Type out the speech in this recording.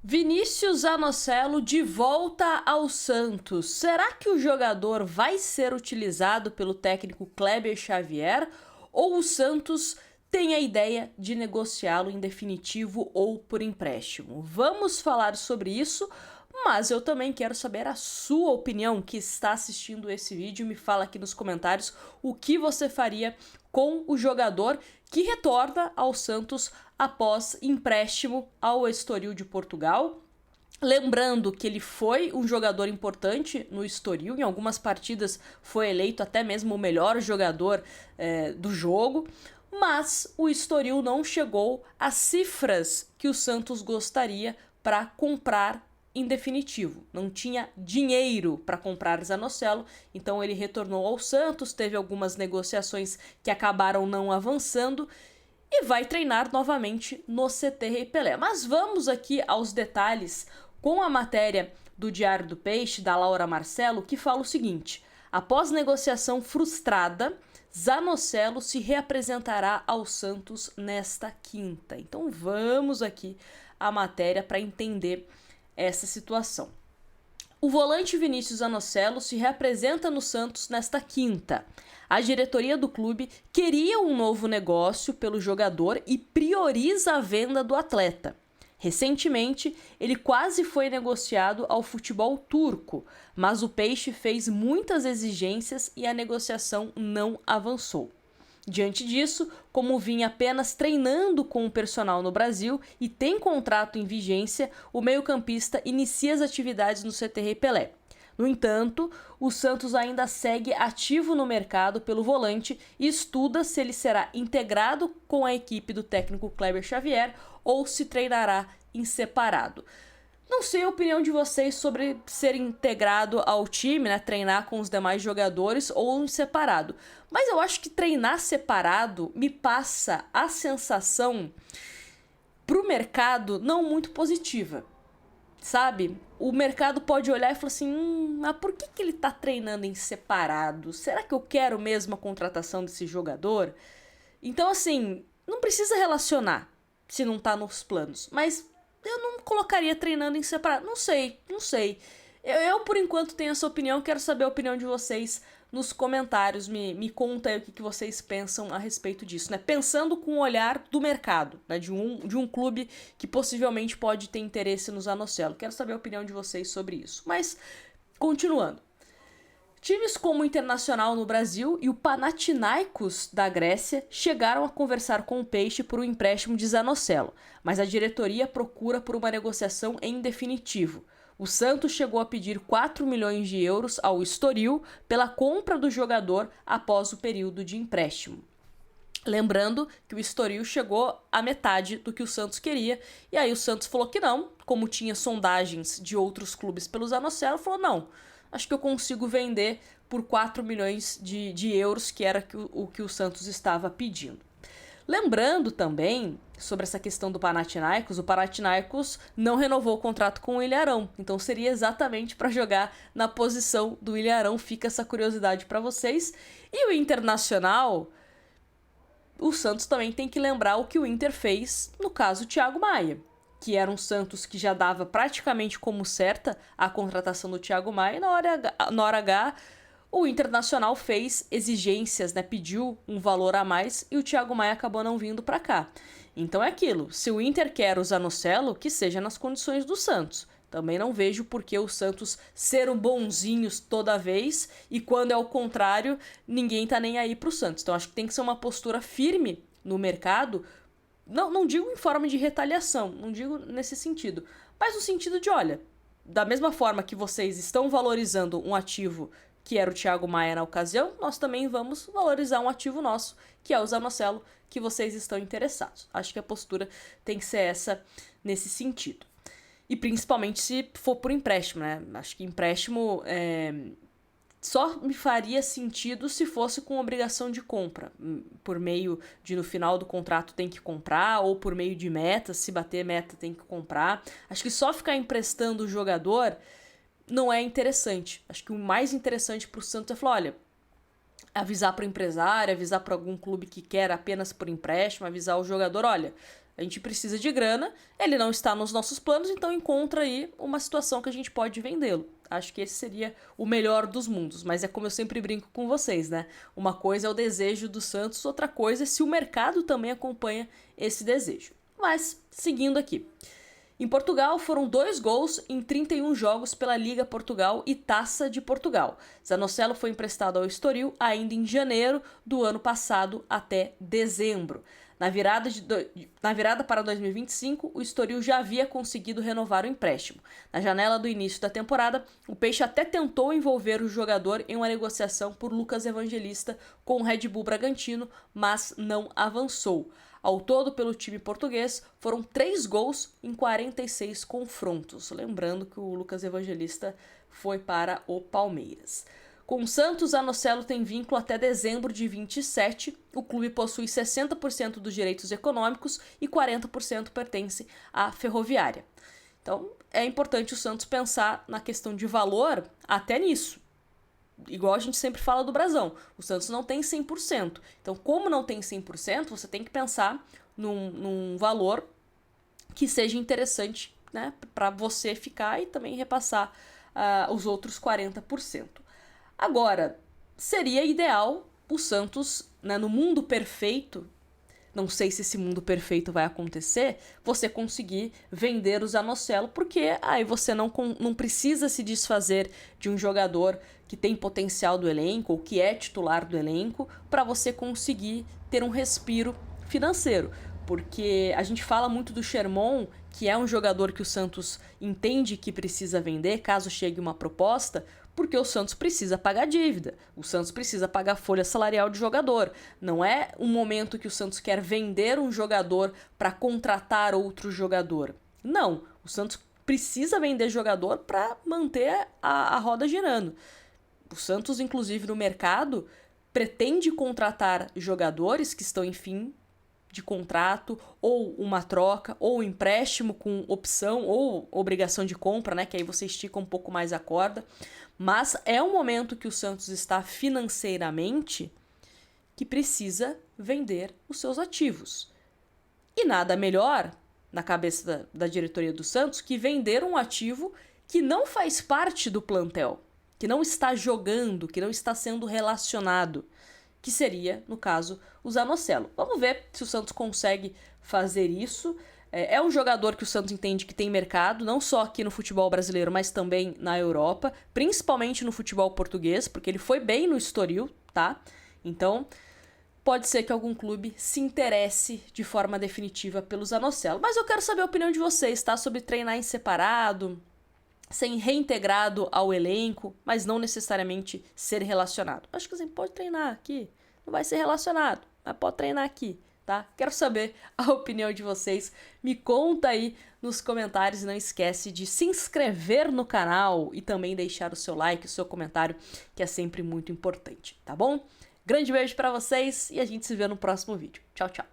Vinícius Zanocelo de volta ao Santos. Será que o jogador vai ser utilizado pelo técnico Kleber Xavier ou o Santos tem a ideia de negociá-lo em definitivo ou por empréstimo? Vamos falar sobre isso, mas eu também quero saber a sua opinião, que está assistindo esse vídeo. Me fala aqui nos comentários o que você faria com o jogador que retorna ao Santos após empréstimo ao Estoril de Portugal. Lembrando que ele foi um jogador importante no Estoril, em algumas partidas foi eleito até mesmo o melhor jogador do jogo, mas o Estoril não chegou às cifras que o Santos gostaria para comprar em definitivo. Não tinha dinheiro para comprar Zanocelo, então ele retornou ao Santos, teve algumas negociações que acabaram não avançando e vai treinar novamente no CT Rei Pelé. Mas vamos aqui aos detalhes com a matéria do Diário do Peixe, da Laura Marcelo, que fala o seguinte: após negociação frustrada, Zanocelo se reapresentará ao Santos nesta quinta. Então vamos aqui à matéria para entender essa situação. O volante Vinícius Zanocelo se reapresenta no Santos nesta quinta. A diretoria do clube queria um novo negócio pelo jogador e prioriza a venda do atleta. Recentemente, ele quase foi negociado ao futebol turco, mas o Peixe fez muitas exigências e a negociação não avançou. Diante disso, como vinha apenas treinando com o personal no Brasil e tem contrato em vigência, o meio-campista inicia as atividades no CT Rei Pelé. No entanto, o Santos ainda segue ativo no mercado pelo volante e estuda se ele será integrado com a equipe do técnico Kleber Xavier ou se treinará em separado. Não sei a opinião de vocês sobre ser integrado ao time, né, treinar com os demais jogadores ou em separado. Mas eu acho que treinar separado me passa a sensação pro mercado não muito positiva. Sabe? O mercado pode olhar e falar assim, mas por que ele tá treinando em separado? Será que eu quero mesmo a contratação desse jogador? Então, assim, não precisa relacionar se não tá nos planos. Mas eu não colocaria treinando em separado. Não sei. Eu por enquanto, tenho essa opinião. Quero saber a opinião de vocês nos comentários. Me conta aí o que vocês pensam a respeito disso, né? Pensando com o olhar do mercado, né? De um clube que possivelmente pode ter interesse no Zanocelo. Quero saber a opinião de vocês sobre isso. Mas, continuando. Times como o Internacional no Brasil e o Panathinaikos da Grécia chegaram a conversar com o Peixe por um empréstimo de Zanocelo, mas a diretoria procura por uma negociação em definitivo. O Santos chegou a pedir 4 milhões de euros ao Estoril pela compra do jogador após o período de empréstimo. Lembrando que o Estoril chegou à metade do que o Santos queria, e aí o Santos falou que não, como tinha sondagens de outros clubes pelo Zanocelo, falou não, acho que eu consigo vender por 4 milhões de euros, que era o que o Santos estava pedindo. Lembrando também, sobre essa questão do Panathinaikos, o Panathinaikos não renovou o contrato com o Ilharão, então seria exatamente para jogar na posição do Ilharão, fica essa curiosidade para vocês. E o Internacional, o Santos também tem que lembrar o que o Inter fez no caso Thiago Maia, que era um Santos que já dava praticamente como certa a contratação do Thiago Maia, e na hora H o Internacional fez exigências, né, pediu um valor a mais e o Thiago Maia acabou não vindo para cá. Então é aquilo, se o Inter quer o Zanocelo, que seja nas condições do Santos. Também não vejo por que o Santos ser um bonzinho toda vez e quando é o contrário, ninguém tá nem aí pro Santos. Então acho que tem que ser uma postura firme no mercado. Não digo em forma de retaliação, não digo nesse sentido, mas no sentido de, olha, da mesma forma que vocês estão valorizando um ativo que era o Thiago Maia na ocasião, nós também vamos valorizar um ativo nosso, que é o Zanocelo, que vocês estão interessados. Acho que a postura tem que ser essa nesse sentido. E principalmente se for por empréstimo, né? Acho que empréstimo só me faria sentido se fosse com obrigação de compra, por meio de no final do contrato tem que comprar, ou por meio de metas, se bater meta tem que comprar. Acho que só ficar emprestando o jogador não é interessante. Acho que o mais interessante para o Santos é falar, olha, avisar para o empresário, avisar para algum clube que quer apenas por empréstimo, avisar o jogador, olha, a gente precisa de grana, ele não está nos nossos planos, então encontra aí uma situação que a gente pode vendê-lo. Acho que esse seria o melhor dos mundos, mas é como eu sempre brinco com vocês, né? Uma coisa é o desejo do Santos, outra coisa é se o mercado também acompanha esse desejo. Mas, seguindo aqui. Em Portugal, foram 2 gols em 31 jogos pela Liga Portugal e Taça de Portugal. Zanocelo foi emprestado ao Estoril ainda em janeiro do ano passado até dezembro. Na virada para 2025, o Estoril já havia conseguido renovar o empréstimo. Na janela do início da temporada, o Peixe até tentou envolver o jogador em uma negociação por Lucas Evangelista com o Red Bull Bragantino, mas não avançou. Ao todo, pelo time português, foram 3 gols em 46 confrontos. Lembrando que o Lucas Evangelista foi para o Palmeiras. Com o Santos, Zanocelo tem vínculo até dezembro de 27. O clube possui 60% dos direitos econômicos e 40% pertence à Ferroviária. Então, é importante o Santos pensar na questão de valor até nisso. Igual a gente sempre fala do Brasão, o Santos não tem 100%. Então, como não tem 100%, você tem que pensar num valor que seja interessante, né, para você ficar e também repassar os outros 40%. Agora, seria ideal o Santos, né, no mundo perfeito, não sei se esse mundo perfeito vai acontecer, você conseguir vender o Zanocelo, porque aí você não precisa se desfazer de um jogador que tem potencial do elenco ou que é titular do elenco para você conseguir ter um respiro financeiro. Porque a gente fala muito do Sherman, que é um jogador que o Santos entende que precisa vender caso chegue uma proposta, porque o Santos precisa pagar dívida, o Santos precisa pagar folha salarial de jogador. Não é um momento que o Santos quer vender um jogador para contratar outro jogador. Não, o Santos precisa vender jogador para manter a roda girando. O Santos, inclusive, no mercado, pretende contratar jogadores que estão em fim de contrato, ou uma troca, ou um empréstimo com opção, ou obrigação de compra, né? Que aí você estica um pouco mais a corda. Mas é um momento que o Santos está financeiramente que precisa vender os seus ativos. E nada melhor, na cabeça da diretoria do Santos, que vender um ativo que não faz parte do plantel, que não está jogando, que não está sendo relacionado, que seria, no caso, o Zanocelo. Vamos ver se o Santos consegue fazer isso. É um jogador que o Santos entende que tem mercado, não só aqui no futebol brasileiro, mas também na Europa, principalmente no futebol português, porque ele foi bem no Estoril, tá? Então, pode ser que algum clube se interesse de forma definitiva pelo Zanocelo. Mas eu quero saber a opinião de vocês, tá? Sobre treinar em separado, ser reintegrado ao elenco, mas não necessariamente ser relacionado. Acho que você pode treinar aqui, não vai ser relacionado, mas pode treinar aqui, tá? Quero saber a opinião de vocês. Me conta aí nos comentários e não esquece de se inscrever no canal e também deixar o seu like, o seu comentário, que é sempre muito importante, tá bom? Grande beijo pra vocês e a gente se vê no próximo vídeo. Tchau, tchau!